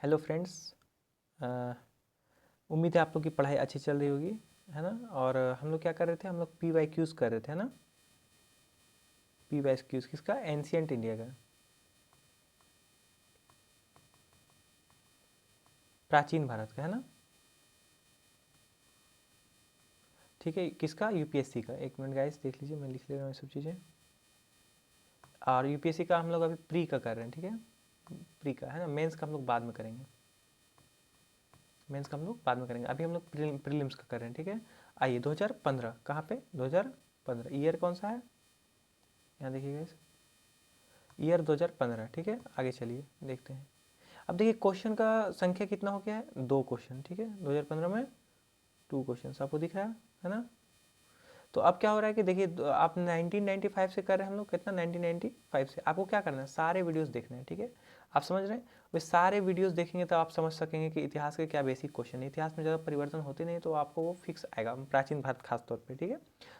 Hello friends. उम्मीद है आप लोग की पढ़ाई अच्छी चल रही होगी, है ना। और हम लोग क्या कर रहे थे, हम लोग PYQs कर रहे थे, है ना। PYQs किसका? एंशियंट इंडिया का, प्राचीन भारत का, है ना। ठीक है, किसका? UPSC का। एक मिनट गाइस देख लीजिए, मैं लिख ले रहा हूँ ये सब चीज़ें। और UPSC का हम लोग अभी प्री का कर रहे हैं, ठीक है। प्री का, है ना। मेंस का हम लोग बाद में करेंगे, मेंस का हम लोग बाद में करेंगे। अभी हम लोग प्रीलिम्स का कर रहे हैं, ठीक है। आइए 2015 कहाँ पे? 2015 ईयर कौन सा है? यहाँ देखिएगा, ईयर 2015, ठीक है। आगे चलिए देखते हैं। अब देखिए क्वेश्चन का संख्या कितना हो गया है? 2 क्वेश्चन, ठीक है। 2015 में 2 क्वेश्चन आपको दिख रहा है ना। तो अब क्या हो रहा है कि देखिए आप 1995 से कर रहे हैं हम लोग, कितना? 1995 से। आपको क्या करना है? सारे वीडियोस देखने हैं, ठीक है। आप समझ रहे हैं? वे सारे वीडियोस देखेंगे तो आप समझ सकेंगे कि इतिहास के क्या बेसिक क्वेश्चन है। इतिहास में ज़्यादा परिवर्तन होते नहीं, तो आपको वो फिक्स आएगा, प्राचीन भारत खास तौर पर, ठीक है।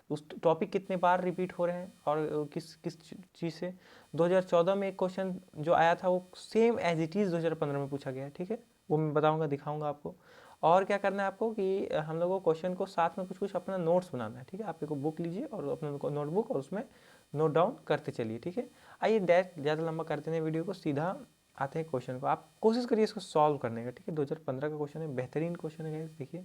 उस टॉपिक कितने बार रिपीट हो रहे हैं और किस किस चीज़ से। 2014 में एक क्वेश्चन जो आया था वो सेम एज इट इज़ 2015 में पूछा गया है, ठीक है। वो मैं बताऊँगा, दिखाऊँगा आपको। और क्या करना है आपको कि हम लोगों को क्वेश्चन को साथ में कुछ कुछ अपना नोट्स बनाना है, ठीक है। आप एक बुक लीजिए और अपना नोटबुक, और उसमें नोट डाउन करते चलिए, ठीक है। आइए ज़्यादा लंबा करते हैं वीडियो को, सीधा आते हैं क्वेश्चन को। आप कोशिश करिए इसको सॉल्व करने का, ठीक है। 2015 का क्वेश्चन है, बेहतरीन क्वेश्चन है गाइस। देखिए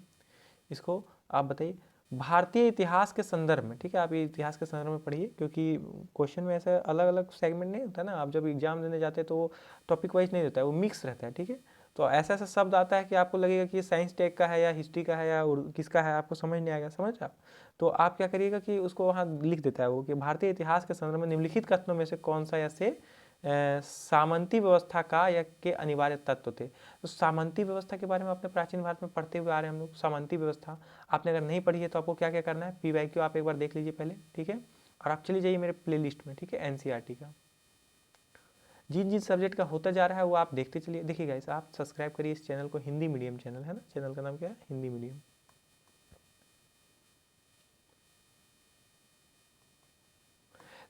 इसको, आप बताइए भारतीय इतिहास के संदर्भ में, ठीक है। आप ये इतिहास के संदर्भ में पढ़िए, क्योंकि क्वेश्चन में ऐसा अलग अलग सेगमेंट नहीं होता ना। आप जब एग्जाम देने जाते हैं तो वो टॉपिक वाइज नहीं होता है, वो मिक्स रहता है, ठीक है। तो ऐसा ऐसा शब्द आता है कि आपको लगेगा कि ये साइंस टेक का है या हिस्ट्री का है या किसका है, आपको समझ नहीं आएगा, समझ आप। तो आप क्या करिएगा कि उसको वहाँ लिख देता है वो कि भारतीय इतिहास के संदर्भ में निम्नलिखित कथनों में से कौन सा या से सामंती व्यवस्था का या के अनिवार्य तत्व थे। तो सामंती व्यवस्था के बारे में अपने प्राचीन भारत में पढ़ते हुए आ रहे हैं हम लोग। सामंती व्यवस्था आपने अगर नहीं पढ़ी है तो आपको क्या क्या करना है, PYQ आप एक बार देख लीजिए पहले, ठीक है। और आप चलिए जाइए मेरे प्लेलिस्ट में, ठीक है, NCERT का। जिन जिन सब्जेक्ट का होता जा रहा है वो आप देखते चलिए। देखिए गाइस, आप सब्सक्राइब करिए इस चैनल को, हिंदी मीडियम चैनल है ना। चैनल का नाम क्या है? हिंदी मीडियम।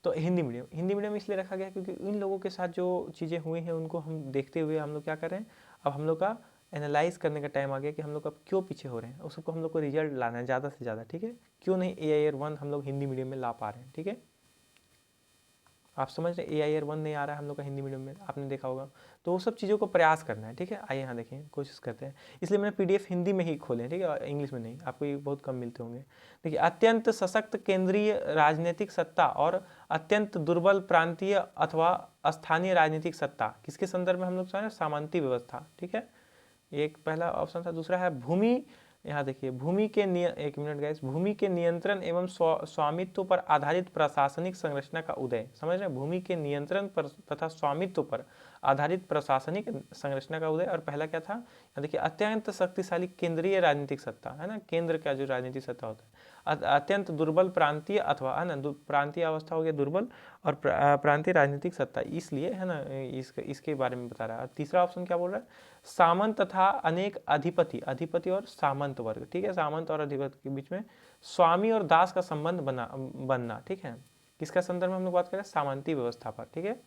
तो हिंदी मीडियम इसलिए रखा गया क्योंकि इन लोगों के साथ जो चीज़ें हुई हैं उनको हम देखते हुए हम लोग क्या कर रहे हैं, अब हम लोग का एनालाइज करने का टाइम आ गया कि हम लोग अब क्यों पीछे हो रहे हैं, उसको हम लोग को रिजल्ट लाना है ज़्यादा से ज़्यादा, ठीक है। क्यों नहीं AIR 1 हम लोग हिंदी मीडियम में ला पा रहे हैं, ठीक है। आप समझ रहे हैं AIR 1 नहीं आ रहा है हम लोग का हिंदी मीडियम में, आपने देखा होगा। तो वो सब चीज़ों को प्रयास करना है, ठीक है। आइए यहाँ देखें, कोशिश करते हैं। इसलिए मैंने PDF हिंदी में ही खोले, ठीक है, इंग्लिश में नहीं। आपको ये बहुत कम मिलते होंगे। देखिए, अत्यंत सशक्त केंद्रीय राजनीतिक सत्ता और अत्यंत दुर्बल प्रांतीय अथवा स्थानीय राजनीतिक सत्ता, किसके संदर्भ में हम लोग चाहें? सामंती व्यवस्था, ठीक है। एक पहला ऑप्शन था। दूसरा है भूमि, यहाँ देखिए भूमि के एक मिनट गाइस, भूमि के नियंत्रण एवं स्वामित्व पर आधारित प्रशासनिक संरचना का उदय। समझ रहे हैं? भूमि के नियंत्रण पर तथा स्वामित्व पर आधारित प्रशासनिक संरचना का उदय। और पहला क्या था? यहाँ देखिए अत्यंत शक्तिशाली केंद्रीय राजनीतिक सत्ता, है ना। केंद्र का जो राजनीतिक सत्ता होता है। अत्यंत दुर्बल प्रांतीय अथवा, है ना, प्रांतीय अवस्था हो गया दुर्बल, और प्रांतीय राजनीतिक सत्ता, इसलिए, है ना, इसके बारे में बता रहा है। तीसरा ऑप्शन क्या बोल रहा है? सामंत तथा अनेक अधिपति, अधिपति और सामंत वर्ग, ठीक है। सामंत और अधिपति के बीच में स्वामी और दास का संबंध बनना, ठीक है। किसका संदर्भ में हम लोग बात करें? सामंती व्यवस्था पर, ठीक है।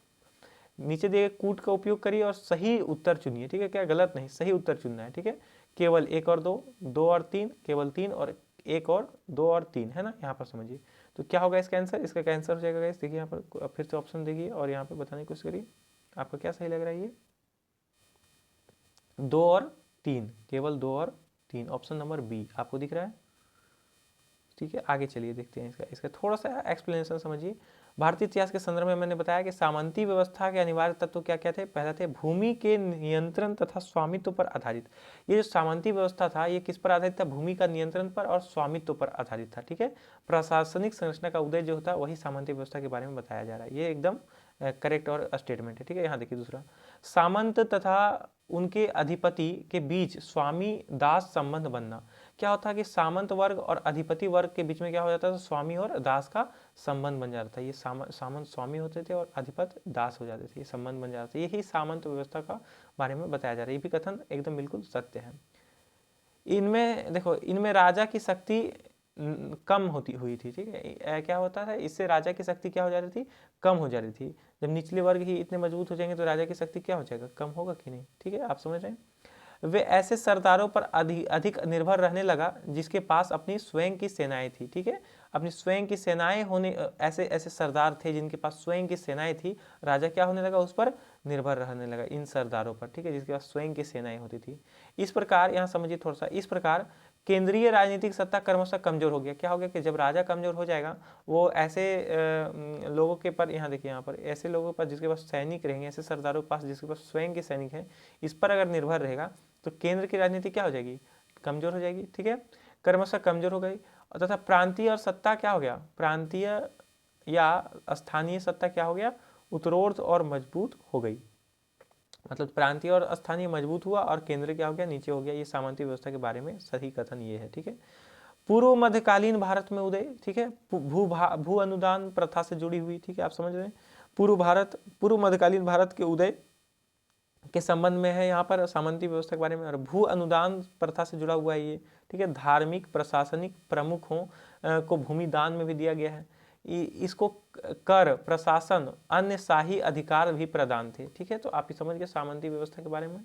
नीचे दिए कूट का उपयोग करिए और सही उत्तर चुनिए, ठीक है। क्या गलत नहीं, सही उत्तर चुनना है, ठीक है। केवल 1 और 2, 2 और 3, केवल 3 और 1 और 2 और 3, है ना। यहाँ पर समझिए तो क्या होगा इसका आंसर? इसका कैंसर हो जाएगा गाइस। देखिए यहाँ पर फिर से ऑप्शन देखिए और यहाँ पे बताने की कोशिश करिए, आपका क्या सही लग रहा है? ये 2 और 3, केवल 2 और 3, ऑप्शन नंबर बी आपको दिख रहा है, ठीक है। आगे चलिए देखते हैं इसका थोड़ा सा एक्सप्लेनेशन समझिए। भारतीय इतिहास के संदर्भ में मैंने बताया कि सामंती व्यवस्था के अनिवार्य तत्व क्या क्या थे। पहला थे भूमि के नियंत्रण तथा स्वामित्व पर आधारित। ये जो सामंती व्यवस्था था ये किस पर आधारित था? भूमि का नियंत्रण पर और स्वामित्व पर आधारित था, ठीक है। प्रशासनिक संरचना का उदय जो होता है वही सामंती व्यवस्था के बारे में बताया जा रहा है। ये एकदम करेक्ट और स्टेटमेंट है, ठीक है। यहाँ देखिए दूसरा, सामंत तथा उनके अधिपति के बीच स्वामी दास संबंध बनना। क्या होता है कि सामंत वर्ग और अधिपति वर्ग के बीच में क्या हो जाता था? स्वामी और दास का संबंध बन जाता था। ये सामंत स्वामी होते थे और अधिपति दास हो जाते थे, ये संबंध बन जाता था। यही सामंत व्यवस्था का बारे में बताया जा रहा है। ये भी कथन एकदम बिल्कुल सत्य है। इनमें देखो, इनमें राजा की शक्ति कम होती हुई थी, ठीक है। क्या होता था, इससे राजा की शक्ति क्या हो जा रही थी, कम हो जा रही थी। जब निचले वर्ग ही इतने मजबूत हो जाएंगे तो राजा की शक्ति क्या हो जाएगा, कम होगा कि नहीं, ठीक है, आप समझ रहे हैं। वे ऐसे सरदारों पर अधिक निर्भर रहने लगा जिसके पास अपनी स्वयं की सेनाएं थी, ठीक है। अपनी स्वयं की सेनाएं होने, ऐसे ऐसे सरदार थे जिनके पास स्वयं की सेनाएं थी। राजा क्या होने लगा, उस पर निर्भर रहने लगा, इन सरदारों पर, ठीक है, जिसके पास स्वयं की सेनाएं होती थी। इस प्रकार, यहाँ समझिए थोड़ा सा, इस प्रकार केंद्रीय राजनीतिक सत्ता क्रमशः कमजोर हो गया। क्या हो गया कि जब राजा कमजोर हो जाएगा, वो ऐसे लोगों के पर, यहाँ देखिए, यहाँ पर ऐसे लोगों पर जिसके पास सैनिक रहेंगे, ऐसे सरदारों के पास जिसके पास स्वयं के सैनिक हैं, इस पर अगर निर्भर रहेगा तो केंद्र की राजनीति क्या हो जाएगी, कमजोर हो जाएगी, ठीक है, क्रमशः कमजोर हो गई। तथा प्रांतीय और सत्ता क्या हो गया, प्रांतीय या स्थानीय सत्ता क्या हो गया, उत्तरोर्ध और मजबूत हो गई। मतलब प्रांतीय और स्थानीय मजबूत हुआ और केंद्र क्या हो गया, नीचे हो गया। ये सामंती व्यवस्था के बारे में सही कथन ये है, ठीक है। पूर्व मध्यकालीन भारत में उदय, ठीक है, भू अनुदान प्रथा से जुड़ी हुई, ठीक है, आप समझ रहे हैं। पूर्व मध्यकालीन भारत के उदय के संबंध में है यहाँ पर सामंती व्यवस्था के बारे में, और भू अनुदान प्रथा से जुड़ा हुआ है ये, ठीक है। धार्मिक प्रशासनिक प्रमुखों को भूमि दान में भी दिया गया है। इसको कर, प्रशासन, अन्य शाही अधिकार भी प्रदान थे, ठीक है। तो आप ये समझ गए सामंती व्यवस्था के बारे में।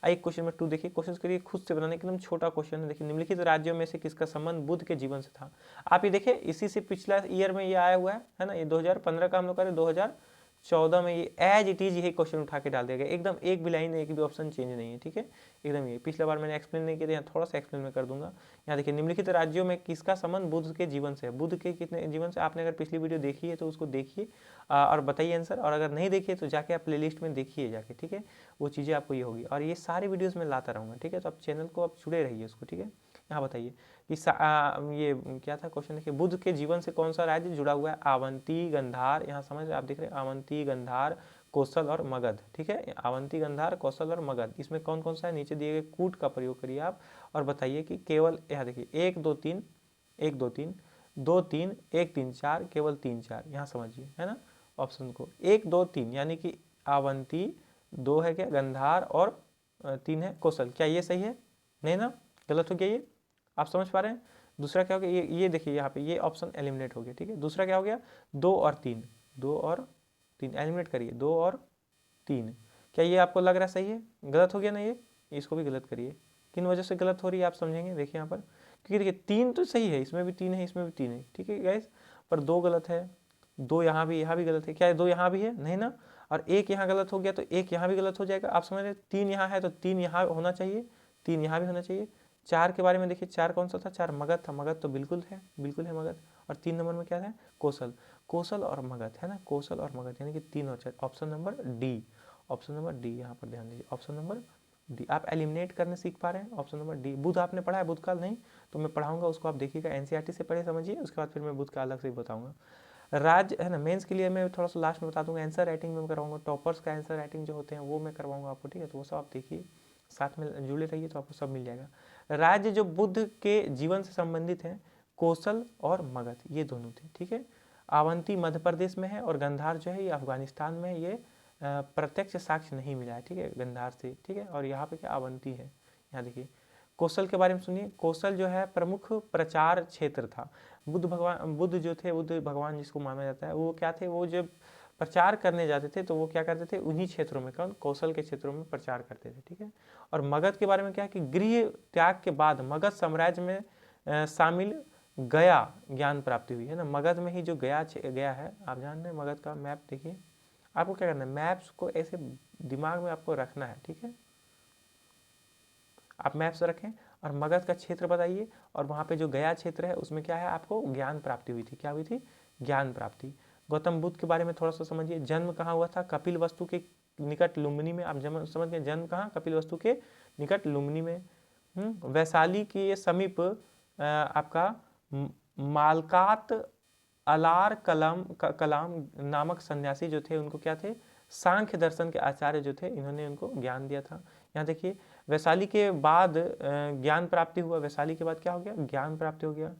आइए क्वेश्चन नंबर 2 देखिए, कोशिश करिए खुद से बनाने के, एकदम छोटा क्वेश्चन है। देखिए, निम्नलिखित राज्यों में से किसका संबंध बुद्ध के जीवन से था। आप ये देखिए, इसी से पिछला ईयर में ये आया हुआ है ना, ये 2015 का हम लोग करें, 2014 में ये एज इट इज यही क्वेश्चन उठा के डाल दिया गया, एकदम एक भी लाइन, एक भी ऑप्शन चेंज नहीं है, ठीक है, एकदम ये। पिछला बार मैंने एक्सप्लेन नहीं किया था, यहाँ थोड़ा सा एक्सप्लेन मैं कर दूंगा। यहाँ देखिए, निम्नलिखित राज्यों में किसका संबंध बुद्ध के जीवन से है। बुद्ध के कितने जीवन से, आपने अगर पिछली वीडियो देखी है तो उसको देखिए और बताइए आंसर, और अगर नहीं देखिए तो जाके आप प्लेलिस्ट में देखिए जाके, ठीक है, वो चीज़ें आपको ये होगी। और ये सारी वीडियोज़ में लाता रहूँगा, ठीक है, तो आप चैनल को आप जुड़े रहिए उसको, ठीक है। यहाँ बताइए कि ये क्या था क्वेश्चन, देखिए, बुद्ध के जीवन से कौन सा राज्य जुड़ा हुआ है, अवंती, गांधार, यहाँ समझ आप देख रहे हैं, अवंती, गांधार, कौशल और मगध, ठीक है, अवंती, गांधार, कौशल और मगध, इसमें कौन कौन सा है, नीचे दिए गए कूट का प्रयोग करिए आप और बताइए कि केवल, यहाँ देखिए 1 2 3 1 2 3 2 3 1 3 4, केवल 3 4, यहाँ समझिए, है ना, ऑप्शन को 1 2 3, यानी कि अवंती, 2 है क्या गंधार, और 3 है कौशल। क्या ये सही है, नहीं ना, गलत हो गया ये, आप समझ पा रहे हैं। दूसरा क्या हो गया, ये देखिए यहाँ पे ये ऑप्शन एलिमिनेट हो गया, ठीक है। दूसरा क्या हो गया, 2 और 3, 2 और 3 एलिमिनेट करिए, 2 और 3, क्या ये आपको लग रहा है सही है, गलत हो गया ना ये, इसको भी गलत करिए। किन वजह से गलत हो रही है आप समझेंगे, देखिए यहाँ पर, क्योंकि देखिए 3 तो सही है, इसमें भी 3 है, इसमें भी 3 है, ठीक है गाइस, पर 2 गलत है, 2 यहाँ भी गलत है। क्या 2 यहाँ भी है, नहीं ना, और 1 यहाँ गलत हो गया तो 1 यहाँ भी गलत हो जाएगा, आप समझ रहे। 3 यहाँ है तो 3 यहाँ होना चाहिए, 3 यहाँ भी होना चाहिए। 4 के बारे में देखिए, 4 कौन सा था, 4 मगध था, मगध तो बिल्कुल है मगध। और 3 नंबर में क्या था, कौशल, कौशल और मगध, है ना, कौशल और मगध, यानी कि 3 और 4, option number D, option number D, यहाँ पर ध्यान दीजिए, ऑप्शन नंबर डी। आप एलिमिनेट करने सीख पा रहे हैं, ऑप्शन नंबर डी। बुध आपने पढ़ा है, बुध काल नहीं, तो मैं पढ़ाऊंगा उसको, आप देखिएगा, एनसीईआरटी से पढ़े समझिए, उसके बाद फिर मैं बुध का अलग से बताऊंगा। राज्य, है ना, मेंस के लिए मैं थोड़ा सा लास्ट में बता दूंगा, आंसर राइटिंग में करवाऊंगा, टॉपर्स का आंसर राइटिंग जो होते हैं वो मैं करवाऊंगा आपको, ठीक है, तो वो सब आप देखिए, साथ में जुड़े रहिए तो आपको सब मिल जाएगा। राज्य जो बुद्ध के जीवन से संबंधित हैं, कौशल और मगध, ये दोनों थे, ठीक है। अवंती मध्य प्रदेश में है और गंधार जो है ये अफगानिस्तान में, ये प्रत्यक्ष साक्ष्य नहीं मिला है, ठीक है, गंधार से, ठीक है। और यहाँ पे क्या अवंती है, यहाँ देखिए। कौशल के बारे में सुनिए, कौशल जो है प्रमुख प्रचार क्षेत्र था। बुद्ध जो थे, बुद्ध भगवान जिसको माना जाता है, वो क्या थे, वो जब प्रचार करने जाते थे तो वो क्या करते थे, उन्हीं क्षेत्रों में, कौन, कौशल के क्षेत्रों में प्रचार करते थे, ठीक है। और मगध के बारे में क्या है कि गृह त्याग के बाद मगध साम्राज्य में शामिल गया ज्ञान प्राप्ति हुई, है ना। मगध में ही जो गया है, आप जान रहे हैं, मगध का मैप देखिए, आपको क्या करना है, मैप्स को ऐसे दिमाग में आपको रखना है, ठीक है, आप मैप्स रखें और मगध का क्षेत्र बताइए, और वहाँ पे जो गया क्षेत्र है उसमें क्या है, आपको ज्ञान प्राप्ति हुई थी, क्या हुई थी, ज्ञान प्राप्ति। गौतम बुद्ध के बारे में थोड़ा सा समझिए, जन्म कहाँ हुआ था, कपिल वस्तु के निकट लुम्बिनी में, आप समझ गए, जन्म कहाँ, कपिल वस्तु के निकट लुम्बिनी में। वैशाली के समीप आपका मालकात अलार कलाम नामक सन्यासी जो थे, उनको क्या थे, सांख्य दर्शन के आचार्य जो थे, इन्होंने उनको ज्ञान दिया था। यहाँ देखिए, वैशाली के बाद ज्ञान प्राप्ति हुआ, वैशाली के बाद क्या हो गया, ज्ञान प्राप्ति हो गया।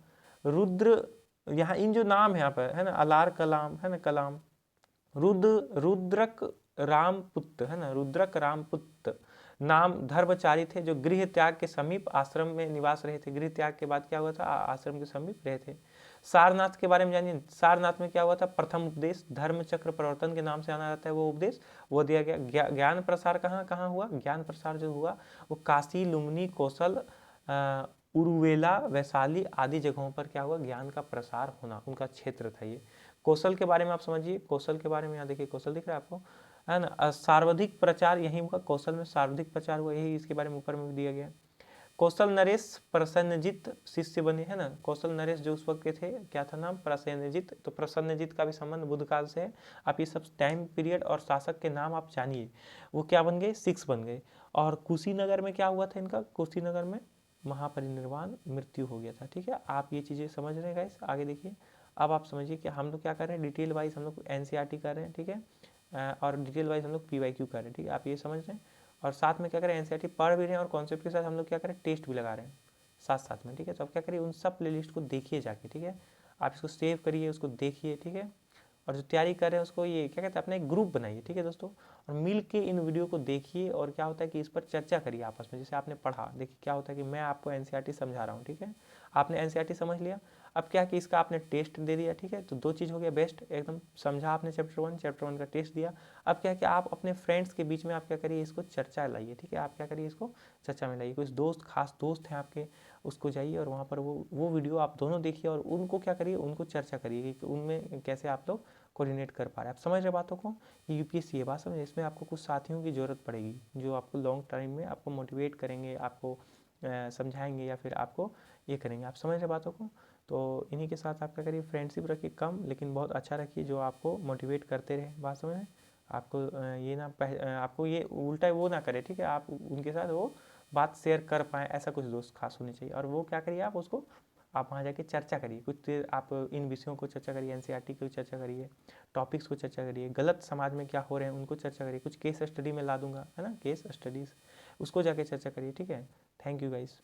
रुद्र, यहाँ इन जो नाम है यहाँ पर, है ना, अलार कलाम, है ना, कलाम, रुद्रक रामपुत्र, है ना, रुद्रक रामपुत्र, नाम धर्मचारी थे जो गृह त्याग के समीप आश्रम में निवास रहे थे। गृह त्याग के बाद क्या हुआ था, आश्रम के समीप रहे थे। सारनाथ के बारे में जानिए, सारनाथ में क्या हुआ था, प्रथम उपदेश धर्म चक्र प्रवर्तन के नाम से आना जाता है वो उपदेश, वो दिया गया। ज्ञान प्रसार कहाँ कहाँ हुआ, ज्ञान प्रसार जो हुआ वो काशी, लुम्बिनी, कौशल, उरुवेला, वैशाली आदि जगहों पर क्या हुआ, ज्ञान का प्रसार होना, उनका क्षेत्र था ये। कौशल के बारे में आप समझिए, कौशल के बारे में यहाँ देखिए, कौशल दिख रहा है आपको, है ना। सर्वाधिक प्रचार यही हुआ, कौशल में सर्वाधिक प्रचार हुआ, यही इसके बारे में ऊपर में दिया गया। कौशल नरेश प्रसन्नजीत शिष्य बने, है ना। कौशल नरेश जो उस वक्त के थे, क्या था नाम, प्रसन्नजीत। तो प्रसन्नजीत का भी संबंध बुद्ध काल से है। आप ये सब टाइम पीरियड और शासक के नाम आप जानिए। वो क्या बन गए, सिक्स बन गए। और कुशीनगर में क्या हुआ था इनका, कुशीनगर में महापरिनिर्वाण, मृत्यु हो गया था। ठीक है, आप ये चीज़ें समझ रहे हैं गाइस। आगे देखिए, अब आप समझिए कि हम लोग क्या कर रहे हैं, डिटेल वाइज हम लोग एनसीईआरटी कर रहे हैं, ठीक है, और डिटेल वाइज हम लोग पीवाईक्यू कर रहे हैं, ठीक है, आप ये समझ रहे हैं। और साथ में क्या करें, एनसीईआरटी पढ़ भी रहे हैं और कॉन्सेप्ट के साथ हम लोग क्या करें, टेस्ट भी लगा रहे हैं साथ साथ में, ठीक है। तो आप क्या करिए, उन सब प्लेलिस्ट को देखिए जाके, ठीक है, आप इसको सेव करिए, उसको देखिए, ठीक है। और जो तैयारी कर रहे हैं उसको ये क्या कहते हैं, अपना एक ग्रुप बनाइए, ठीक है दोस्तों, और मिल के इन वीडियो को देखिए। और क्या होता है कि इस पर चर्चा करिए आपस में, जैसे आपने पढ़ा, देखिए क्या होता है कि मैं आपको एनसीईआरटी समझा रहा हूँ, ठीक है, आपने एनसीईआरटी समझ लिया। अब क्या कि इसका आपने टेस्ट दे दिया, ठीक है, तो दो चीज़ हो गया बेस्ट, एकदम समझा आपने चैप्टर वन का टेस्ट दिया। अब क्या कि आप अपने फ्रेंड्स के बीच में आप क्या करिए, इसको चर्चा लाइए, ठीक है, आप क्या करिए, इसको चर्चा में लाइए। कुछ दोस्त, खास दोस्त हैं आपके, उसको जाइए और वहाँ पर वो वीडियो आप दोनों देखिए और उनको क्या करिए, उनको चर्चा करिए कि उनमें कैसे आप लोग कोऑर्डिनेट कर पा रहे हैं। आप समझ रहे बातों को, ये यूपीएससी है बात समझे। इसमें आपको कुछ साथियों की ज़रूरत पड़ेगी जो आपको लॉन्ग टाइम में आपको मोटिवेट करेंगे, आपको समझाएंगे या फिर आपको ये करेंगे। आप समझ रहे बातों को। तो इन्हीं के साथ आप क्या करिए, फ्रेंडशिप रखिए कम, लेकिन बहुत अच्छा रखिए, जो आपको मोटिवेट करते रहे, बात समझ रहे। आपको ये ना आपको ये उल्टा वो ना करे, ठीक है, आप उनके साथ वो बात शेयर कर पाएँ, ऐसा कुछ दोस्त खास होने चाहिए। और वो क्या करिए, आप उसको आप वहाँ जाके चर्चा करिए, कुछ देर आप इन विषयों को चर्चा करिए, एनसीईआरटी की चर्चा करिए, टॉपिक्स को चर्चा करिए, गलत समाज में क्या हो रहे हैं उनको चर्चा करिए, कुछ केस स्टडी में ला दूंगा, है ना, केस स्टडीज़, उसको जाके चर्चा करिए, ठीक है। Thank you guys.